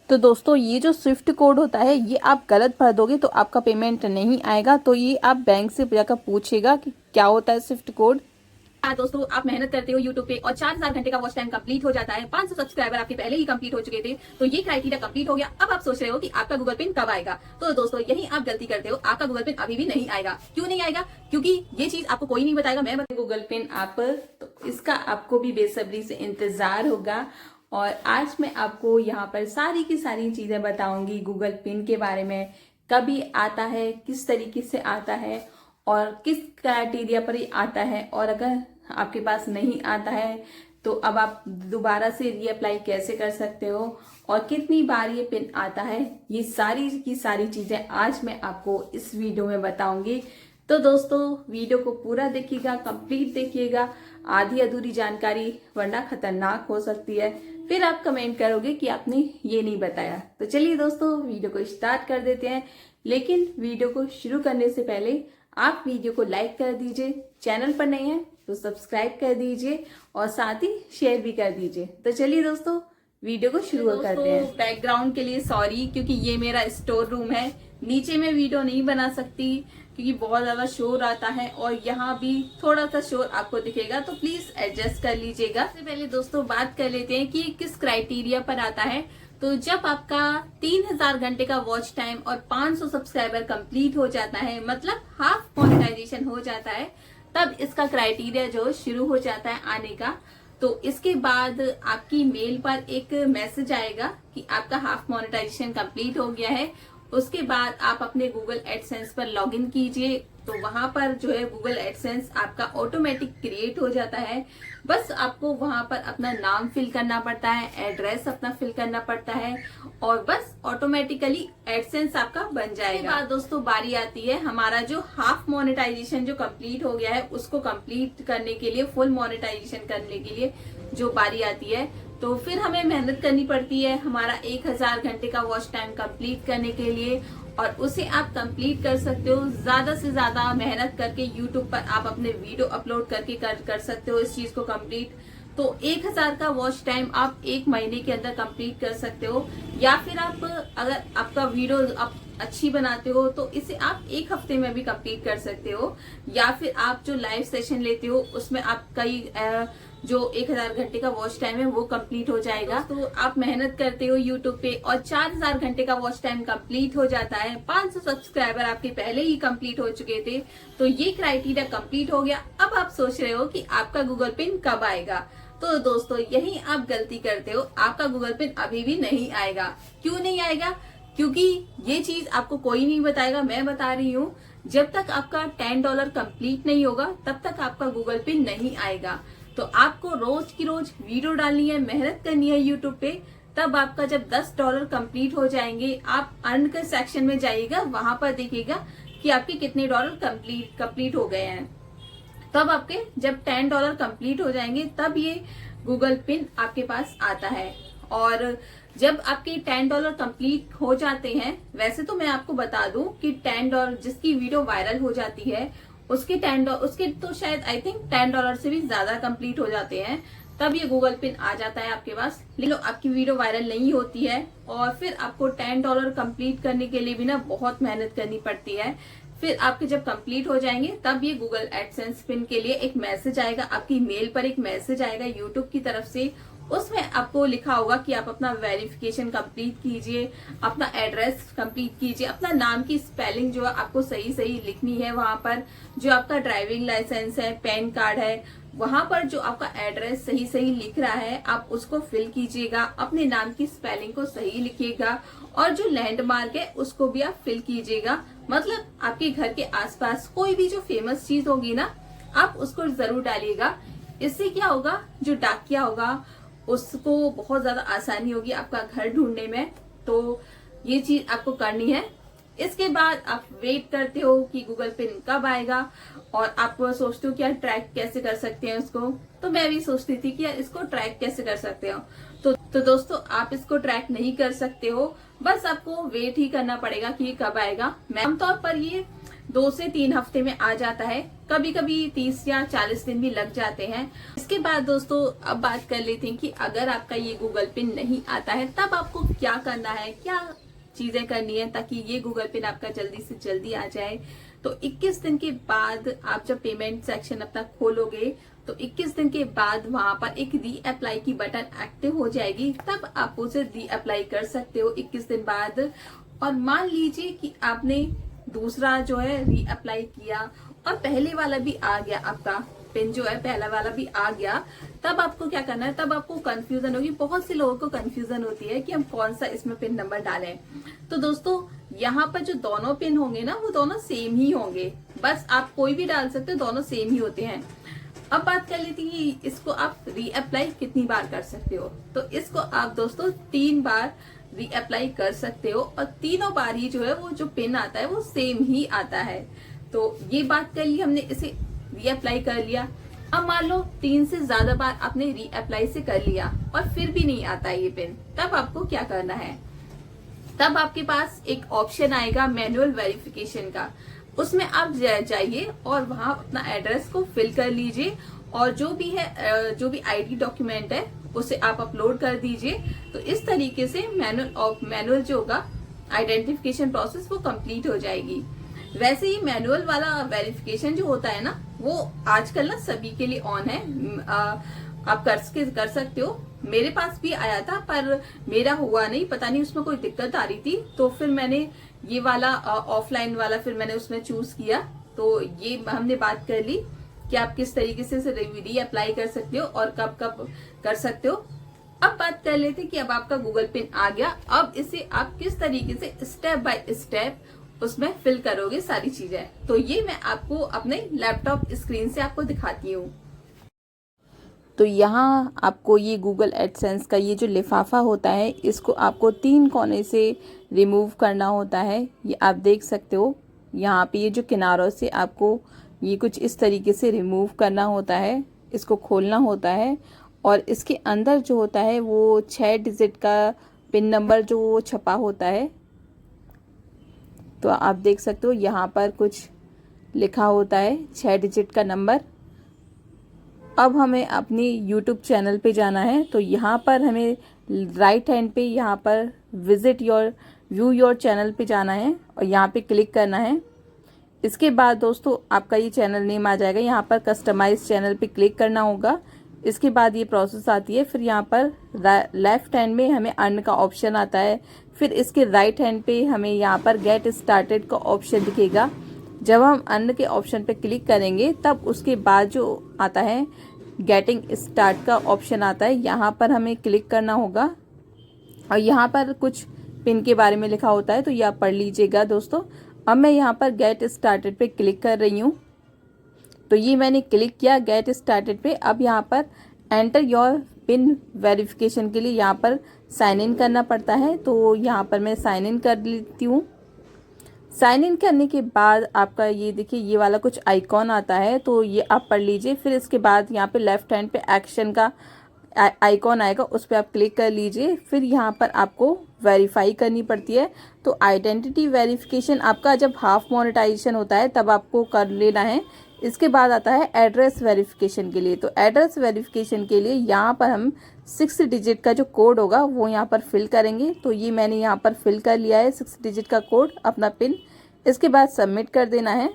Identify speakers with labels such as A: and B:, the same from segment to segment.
A: तो दोस्तों ये जो स्विफ्ट कोड होता है ये आप गलत भर दोगे तो आपका पेमेंट नहीं आएगा। तो ये आप बैंक से जाकर पूछेगा कि क्या होता है स्विफ्ट कोड। हाँ दोस्तों, आप मेहनत करते हो यूट्यूब पे और 4000 घंटे का वॉच टाइम कंप्लीट हो जाता है, 500 सब्सक्राइबर आपके पहले ही कंप्लीट हो चुके थे, तो ये क्राइटेरिया कंप्लीट हो गया। अब आप सोच रहे हो कि आपका गूगल पिन कब आएगा। तो दोस्तों यही आप गलती करते हो, आपका गूगल पिन अभी भी नहीं आएगा। क्यों नहीं आएगा? क्योंकि ये चीज आपको कोई नहीं बताएगा, मैं गूगल पिन आप, तो इसका आपको भी बेसब्री से इंतजार होगा। और आज मैं आपको यहाँ पर सारी की सारी चीजें बताऊंगी गूगल पिन के बारे में, कभी आता है, किस तरीके से आता है और किस क्राइटेरिया पर ये आता है, और अगर आपके पास नहीं आता है तो अब आप दोबारा से रीअप्लाई कैसे कर सकते हो और कितनी बार ये पिन आता है, ये सारी की सारी चीजें आज मैं आपको इस वीडियो में बताऊंगी। तो दोस्तों वीडियो को पूरा देखिएगा, कंप्लीट देखिएगा, आधी अधूरी जानकारी वरना खतरनाक हो सकती है, फिर आप कमेंट करोगे कि आपने ये नहीं बताया। तो चलिए दोस्तों वीडियो को स्टार्ट कर देते हैं। लेकिन वीडियो को शुरू करने से पहले आप वीडियो को लाइक कर दीजिए, चैनल पर नए हैं तो सब्सक्राइब कर दीजिए और साथ ही शेयर भी कर दीजिए। तो चलिए दोस्तों वीडियो को शुरू करते हैं। बैकग्राउंड के लिए सॉरी, क्योंकि ये मेरा स्टोर रूम है, नीचे में वीडियो नहीं बना सकती क्योंकि बहुत ज्यादा शोर आता है और यहाँ भी थोड़ा सा शोर आपको दिखेगा, तो प्लीज एडजस्ट कर लीजिएगा। सबसे पहले दोस्तों बात कर लेते हैं कि किस क्राइटेरिया पर आता है। तो जब आपका 3000 घंटे का वॉच टाइम और 500 सब्सक्राइबर कंप्लीट हो जाता है, मतलब हाफ मोनेटाइजेशन हो जाता है, तब इसका क्राइटेरिया जो शुरू हो जाता है आने का। तो इसके बाद आपकी मेल पर एक मैसेज आएगा कि आपका हाफ मोनेटाइजेशन कंप्लीट हो गया है। उसके बाद आप अपने गूगल एडसेंस पर लॉगिन कीजिए, तो वहां पर जो है गूगल एडसेंस आपका ऑटोमेटिक क्रिएट हो जाता है। बस आपको वहां पर अपना नाम फिल करना पड़ता है, एड्रेस अपना फिल करना पड़ता है और बस ऑटोमेटिकली एडसेंस आपका बन जाएगा। इसके बाद दोस्तों बारी आती है हमारा जो हाफ मोनेटाइजेशन जो कंप्लीट हो गया है उसको कंप्लीट करने के लिए, फुल मोनेटाइजेशन करने के लिए जो बारी आती है, तो फिर हमें मेहनत करनी पड़ती है हमारा 1000 घंटे का वॉच टाइम कंप्लीट करने के लिए। और उसे आप कंप्लीट कर सकते हो ज्यादा से ज्यादा मेहनत करके, यूट्यूब पर आप अपने वीडियो अपलोड करके कर सकते हो इस चीज को कंप्लीट। तो 1000 का वॉच टाइम आप 1 महीने के अंदर कंप्लीट कर सकते हो, या फिर आप अगर आपका वीडियो आप अच्छी बनाते हो तो इसे आप 1 हफ्ते में भी कंप्लीट कर सकते हो, या फिर आप जो लाइव सेशन लेते हो उसमें आप कई जो 1000 घंटे का वॉच टाइम है वो कंप्लीट हो जाएगा। तो आप मेहनत करते हो यूट्यूब पे और 4000 घंटे का वॉच टाइम कंप्लीट हो जाता है, 500 सब्सक्राइबर आपके पहले ही कंप्लीट हो चुके थे, तो ये क्राइटेरिया कंप्लीट हो गया। अब आप सोच रहे हो कि आपका गूगल पिन कब आएगा। तो दोस्तों यही आप गलती करते हो, आपका गूगल पिन अभी भी नहीं आएगा। क्यों नहीं आएगा? क्योंकि ये चीज आपको कोई नहीं बताएगा, मैं बता रही हूँ। जब तक आपका $10 कंप्लीट नहीं होगा तब तक आपका गूगल पिन नहीं आएगा। तो आपको रोज की रोज वीडियो डालनी है, मेहनत करनी है यूट्यूब पे, तब आपका जब $10 कंप्लीट हो जाएंगे, आप अर्न के सेक्शन में जाइएगा, वहां पर देखिएगा कि आपके कितने डॉलर कंप्लीट हो गए हैं। तब आपके जब $10 कंप्लीट हो जाएंगे तब ये गूगल पिन आपके पास आता है। और जब आपके $10 कंप्लीट हो जाते हैं, वैसे तो मैं आपको बता दूं कि $10 जिसकी वीडियो वायरल हो जाती है उसके $10 उसके तो शायद आई थिंक $10 से भी ज्यादा कंप्लीट हो जाते हैं, तब ये गूगल पिन आ जाता है आपके पास। लेकिन आपकी वीडियो वायरल नहीं होती है और फिर आपको $10 कंप्लीट करने के लिए भी ना बहुत मेहनत करनी पड़ती है। फिर आपके जब कंप्लीट हो जाएंगे तब ये गूगल एडसेंस पिन के लिए एक मैसेज आएगा, आपकी मेल पर एक मैसेज आएगा यूट्यूब की तरफ से। उसमें आपको लिखा होगा कि आप अपना वेरिफिकेशन कंप्लीट कीजिए, अपना एड्रेस कंप्लीट कीजिए, अपना नाम की स्पेलिंग जो है आपको सही सही लिखनी है वहां पर। जो आपका ड्राइविंग लाइसेंस है, पैन कार्ड है, वहां पर जो आपका एड्रेस सही सही लिख रहा है आप उसको फिल कीजिएगा, अपने नाम की स्पेलिंग को सही लिखिएगा और जो लैंडमार्क है उसको भी आप फिल कीजिएगा। मतलब आपके घर के आसपास कोई भी जो फेमस चीज होगी ना, आप उसको जरूर डालिएगा। इससे क्या होगा, जो डाकिया होगा उसको बहुत ज्यादा आसानी होगी आपका घर ढूंढने में। तो ये चीज आपको करनी है। इसके बाद आप वेट करते हो कि गूगल पिन कब आएगा और आप सोचते हो कि यार ट्रैक कैसे कर सकते हैं उसको। तो मैं भी सोचती थी कि यार इसको ट्रैक कैसे कर सकते हो। तो दोस्तों आप इसको ट्रैक नहीं कर सकते हो, बस आपको वेट ही करना पड़ेगा कि ये कब आएगा। आमतौर पर ये 2 से 3 हफ्ते में आ जाता है, कभी कभी 30 या 40 दिन भी लग जाते हैं। इसके बाद दोस्तों अब बात कर लेते हैं कि अगर आपका ये गूगल पिन नहीं आता है तब आपको क्या करना है, क्या चीजें करनी है ताकि ये गूगल पिन आपका जल्दी से जल्दी आ जाए। तो 21 दिन के बाद आप जब पेमेंट सेक्शन अपना खोलोगे तो 21 दिन के बाद वहां पर एक री अप्लाई की बटन एक्टिव हो जाएगी, तब आप उसे री अप्लाई कर सकते हो 21 दिन बाद। और मान लीजिए कि आपने दूसरा जो है री अप्लाई किया और पहले वाला भी आ गया, आपका पिन जो है पहला वाला भी आ गया, तब आपको क्या करना है, तब आपको कंफ्यूजन होगी। बहुत से लोगों को कंफ्यूजन होती है कि हम कौन सा इसमें पिन नंबर डालें। तो दोस्तों यहाँ पर जो दोनों पिन होंगे ना वो दोनों सेम ही होंगे, बस आप कोई भी डाल सकते हो, दोनों सेम ही होते हैं। अब बात कर लेते हैं कि इसको आप री अप्लाई कितनी बार कर सकते हो। तो इसको आप दोस्तों 3 बार री अप्लाई कर सकते हो और तीनों बार ही जो है वो जो पिन आता है वो सेम ही आता है। तो ये बात कर ली हमने, इसे री अप्लाई कर लिया। अब मान लो 3 से ज्यादा बार आपने री अप्लाई से कर लिया और फिर भी नहीं आता ये पिन, तब आपको क्या करना है, तब आपके पास एक ऑप्शन आएगा मैनुअल वेरिफिकेशन का। उसमें आप जाइए और वहां अपना एड्रेस को फिल कर लीजिए और जो भी है, जो भी आईडी डॉक्यूमेंट है उसे आप अपलोड कर दीजिए। तो इस तरीके से मैनुअल जो होगा आइडेंटिफिकेशन प्रोसेस वो कंप्लीट हो जाएगी। वैसे ही मैनुअल वाला वेरिफिकेशन जो होता है ना वो आजकल ना सभी के लिए ऑन है, आप कर सकते हो। मेरे पास भी आया था पर मेरा हुआ नहीं, पता नहीं उसमें कोई दिक्कत आ रही थी, तो फिर मैंने ये वाला ऑफलाइन वाला फिर मैंने उसमें चूज किया। तो ये हमने बात कर ली कि आप किस तरीके से री अप्लाई कर सकते हो और कब कब कर सकते हो। अब बात कर लेते हैं कि अब आपका गूगल पिन आ गया, अब इसे आप किस तरीके से स्टेप बाय स्टेप उसमें फिल करोगे सारी चीजें। तो ये मैं आपको अपने लैपटॉप स्क्रीन से आपको दिखाती हूँ। तो यहाँ आपको ये गूगल एडसेंस का ये जो लिफाफा होता है इसको आपको 3 कोने से रिमूव करना होता है। ये आप देख सकते हो, यहाँ पे ये जो किनारों से आपको ये कुछ इस तरीके से रिमूव करना होता है, इसको खोलना होता है और इसके अंदर जो होता है वो 6 डिजिट का पिन नंबर जो वो छपा होता है। तो आप देख सकते हो यहाँ पर कुछ लिखा होता है 6 डिजिट का नंबर। अब हमें अपनी YouTube चैनल पे जाना है, तो यहाँ पर हमें राइट हैंड पे यहाँ पर विजिट व्यू योर चैनल पे जाना है और यहाँ पे क्लिक करना है। इसके बाद दोस्तों आपका ये चैनल नेम आ जाएगा, यहाँ पर कस्टमाइज चैनल पे क्लिक करना होगा। इसके बाद ये प्रोसेस आती है, फिर यहाँ पर लेफ्ट हैंड में हमें अर्न का ऑप्शन आता है, फिर इसके राइट हैंड पे हमें यहाँ पर गेट स्टार्टेड का ऑप्शन दिखेगा। जब हम अर्न के ऑप्शन पे क्लिक करेंगे तब उसके बाद जो आता है गेटिंग स्टार्ट का ऑप्शन आता है, यहाँ पर हमें क्लिक करना होगा और यहाँ पर कुछ पिन के बारे में लिखा होता है, तो ये आप पढ़ लीजिएगा दोस्तों। अब मैं यहाँ पर गेट स्टार्टेड पे क्लिक कर रही हूँ, तो ये मैंने क्लिक किया गेट स्टार्टेड पे। अब यहाँ पर एंटर योर पिन वेरिफिकेशन के लिए यहाँ पर साइन इन करना पड़ता है, तो यहाँ पर मैं साइन इन कर लेती हूँ। साइन इन करने के बाद आपका ये देखिए ये वाला कुछ आइकॉन आता है, तो ये आप पढ़ लीजिए। फिर इसके बाद यहाँ पे लेफ्ट हैंड पे एक्शन का आइकॉन आएगा, उस पर आप क्लिक कर लीजिए। फिर यहाँ पर आपको वेरीफाई करनी पड़ती है। तो आइडेंटिटी वेरिफिकेशन आपका जब हाफ मोनेटाइजेशन होता है तब आपको कर लेना है। इसके बाद आता है एड्रेस वेरिफिकेशन के लिए। तो एड्रेस वेरिफिकेशन के लिए यहाँ पर हम 6 डिजिट का जो कोड होगा वो यहाँ पर फिल करेंगे। तो ये मैंने यहाँ पर फिल कर लिया है 6 डिजिट का कोड, अपना पिन। इसके बाद सबमिट कर देना है।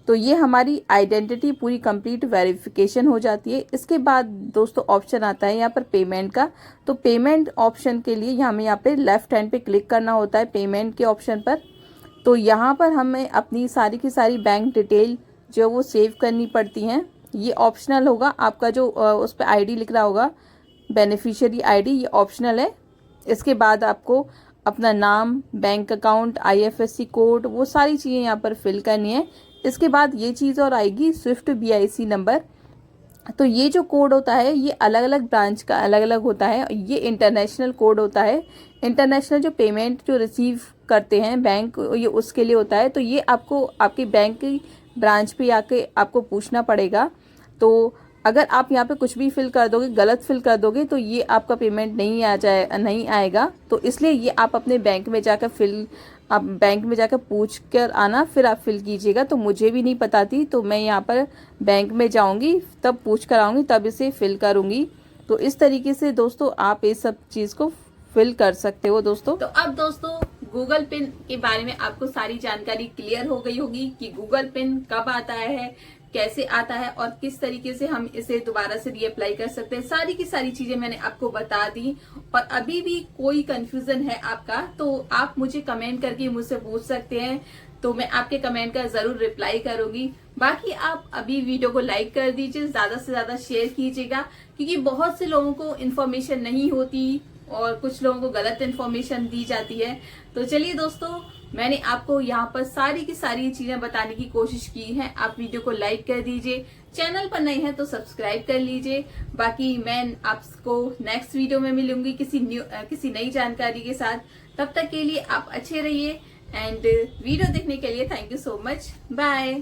A: तो ये हमारी आइडेंटिटी पूरी कंप्लीट वेरिफिकेशन हो जाती है। इसके बाद दोस्तों ऑप्शन आता है यहाँ पर पेमेंट का। तो पेमेंट ऑप्शन के लिए हमें यहाँ पे लेफ्ट हैंड पे क्लिक करना होता है पेमेंट के ऑप्शन पर। तो यहाँ पर हमें अपनी सारी की सारी बैंक डिटेल जो वो सेव करनी पड़ती हैं। ये ऑप्शनल होगा, आपका जो उस पर आईडी लिख रहा होगा बेनिफिशियरी आईडी, ये ऑप्शनल है। इसके बाद आपको अपना नाम, बैंक अकाउंट, IFSC कोड, वो सारी चीज़ें यहाँ पर फिल करनी है। इसके बाद ये चीज़ और आएगी स्विफ्ट BIC नंबर। तो ये जो कोड होता है ये अलग अलग ब्रांच का अलग अलग होता है, ये इंटरनेशनल कोड होता है। इंटरनेशनल जो पेमेंट जो रिसीव करते हैं बैंक, ये उसके लिए होता है। तो ये आपको आपके बैंक की ब्रांच पे आके आपको पूछना पड़ेगा। तो अगर आप यहाँ पे कुछ भी फिल कर दोगे, गलत फिल कर दोगे, तो ये आपका पेमेंट नहीं आएगा। तो इसलिए ये आप अपने बैंक में जाकर आप बैंक में जाकर पूछ कर आना, फिर आप फिल कीजिएगा। तो मुझे भी नहीं पता थी, तो मैं यहाँ पर बैंक में जाऊंगी, तब पूछ कर आऊंगी, तब इसे फिल करूंगी। तो इस तरीके से दोस्तों आप इस सब चीज को फिल कर सकते हो दोस्तों। तो अब दोस्तों गूगल पिन के बारे में आपको सारी जानकारी क्लियर हो गई होगी कि गूगल पिन कब आता है, कैसे आता है और किस तरीके से हम इसे दोबारा से रीअप्लाई कर सकते हैं। सारी की सारी चीजें मैंने आपको बता दी। और अभी भी कोई कंफ्यूजन है आपका तो आप मुझे कमेंट करके मुझसे पूछ सकते हैं, तो मैं आपके कमेंट का जरूर रिप्लाई करूंगी। बाकी आप अभी वीडियो को लाइक कर दीजिए, ज्यादा से ज्यादा शेयर कीजिएगा, क्योंकि बहुत से लोगों को इन्फॉर्मेशन नहीं होती और कुछ लोगों को गलत इन्फॉर्मेशन दी जाती है। तो चलिए दोस्तों, मैंने आपको यहाँ पर सारी की सारी चीजें बताने की कोशिश की है। आप वीडियो को लाइक कर दीजिए, चैनल पर नए हैं तो सब्सक्राइब कर लीजिए। बाकी मैं आपको नेक्स्ट वीडियो में मिलूंगी किसी नई जानकारी के साथ। तब तक के लिए आप अच्छे रहिए एंड वीडियो देखने के लिए thank you so much. Bye.